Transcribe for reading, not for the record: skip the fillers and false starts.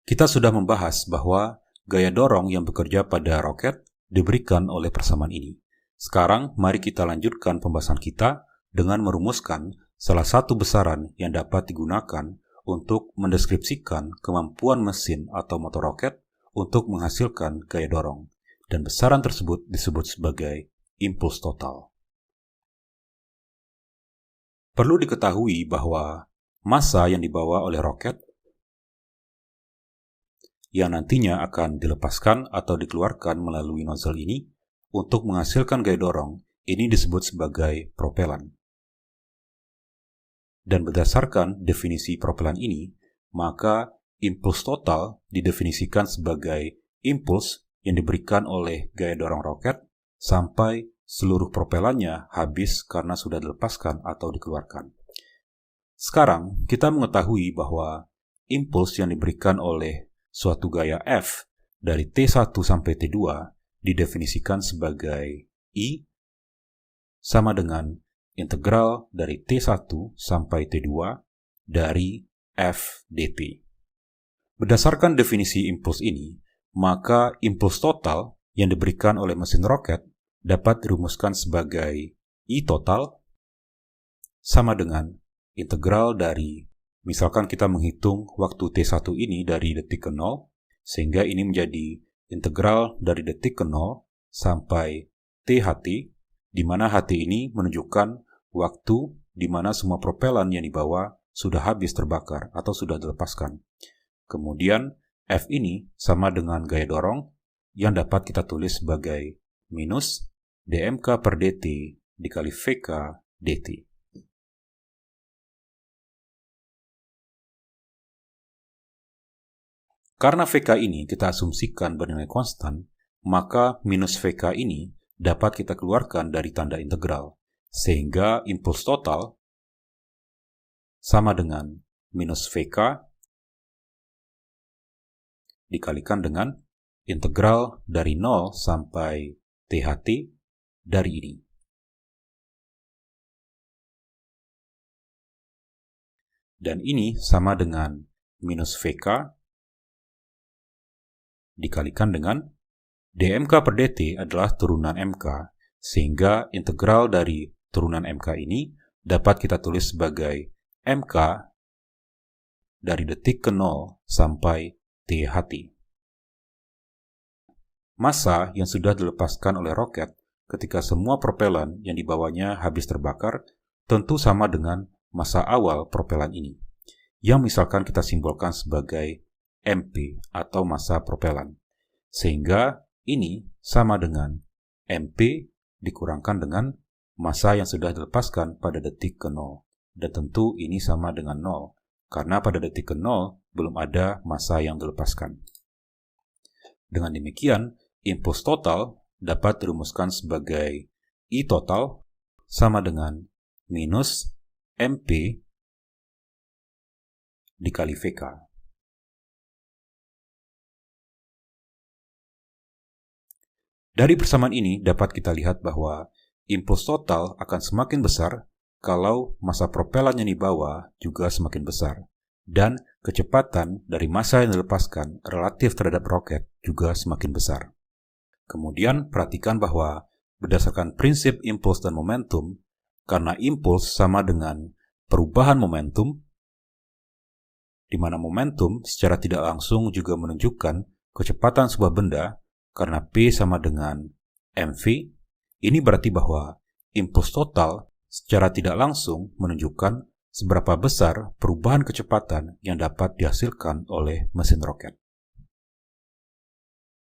Kita sudah membahas bahwa gaya dorong yang bekerja pada roket diberikan oleh persamaan ini. Sekarang, mari kita lanjutkan pembahasan kita dengan merumuskan salah satu besaran yang dapat digunakan untuk mendeskripsikan kemampuan mesin atau motor roket untuk menghasilkan gaya dorong. Dan besaran tersebut disebut sebagai impuls total. Perlu diketahui bahwa massa yang dibawa oleh roket yang nantinya akan dilepaskan atau dikeluarkan melalui nozzle ini untuk menghasilkan gaya dorong, ini disebut sebagai propelan. Dan berdasarkan definisi propelan ini, maka impuls total didefinisikan sebagai impuls yang diberikan oleh gaya dorong roket sampai seluruh propelannya habis karena sudah dilepaskan atau dikeluarkan. Sekarang, kita mengetahui bahwa impuls yang diberikan oleh suatu gaya F dari T1 sampai T2 didefinisikan sebagai I sama dengan integral dari T1 sampai T2 dari F dt. Berdasarkan definisi impuls ini, maka impuls total yang diberikan oleh mesin roket dapat dirumuskan sebagai I total sama dengan integral dari, misalkan kita menghitung waktu T1 ini dari detik ke 0, sehingga ini menjadi integral dari detik ke 0 sampai THT, di mana HT ini menunjukkan waktu di mana semua propelan yang dibawa sudah habis terbakar atau sudah dilepaskan. Kemudian F ini sama dengan gaya dorong yang dapat kita tulis sebagai minus dmk per dt dikali vk dt. Karena VK ini kita asumsikan bernilai konstan, maka minus VK ini dapat kita keluarkan dari tanda integral, sehingga impuls total sama dengan minus VK dikalikan dengan integral dari 0 sampai THT dari ini. Dan ini sama dengan minus VK dikalikan dengan dmk per dt adalah turunan mk, sehingga integral dari turunan mk ini dapat kita tulis sebagai mk dari detik ke 0 sampai THT. Massa yang sudah dilepaskan oleh roket ketika semua propelan yang dibawanya habis terbakar tentu sama dengan massa awal propelan ini, yang misalkan kita simbolkan sebagai MP atau massa propelan, sehingga ini sama dengan MP dikurangkan dengan massa yang sudah dilepaskan pada detik ke 0, dan tentu ini sama dengan 0 karena pada detik ke 0 belum ada massa yang dilepaskan. Dengan demikian, impuls total dapat dirumuskan sebagai I total sama dengan minus MP dikali VK. Dari persamaan ini dapat kita lihat bahwa impuls total akan semakin besar kalau massa propelan yang dibawa juga semakin besar, dan kecepatan dari massa yang dilepaskan relatif terhadap roket juga semakin besar. Kemudian perhatikan bahwa berdasarkan prinsip impuls dan momentum, karena impuls sama dengan perubahan momentum, di mana momentum secara tidak langsung juga menunjukkan kecepatan sebuah benda. Karena P sama dengan mv, ini berarti bahwa impuls total secara tidak langsung menunjukkan seberapa besar perubahan kecepatan yang dapat dihasilkan oleh mesin roket.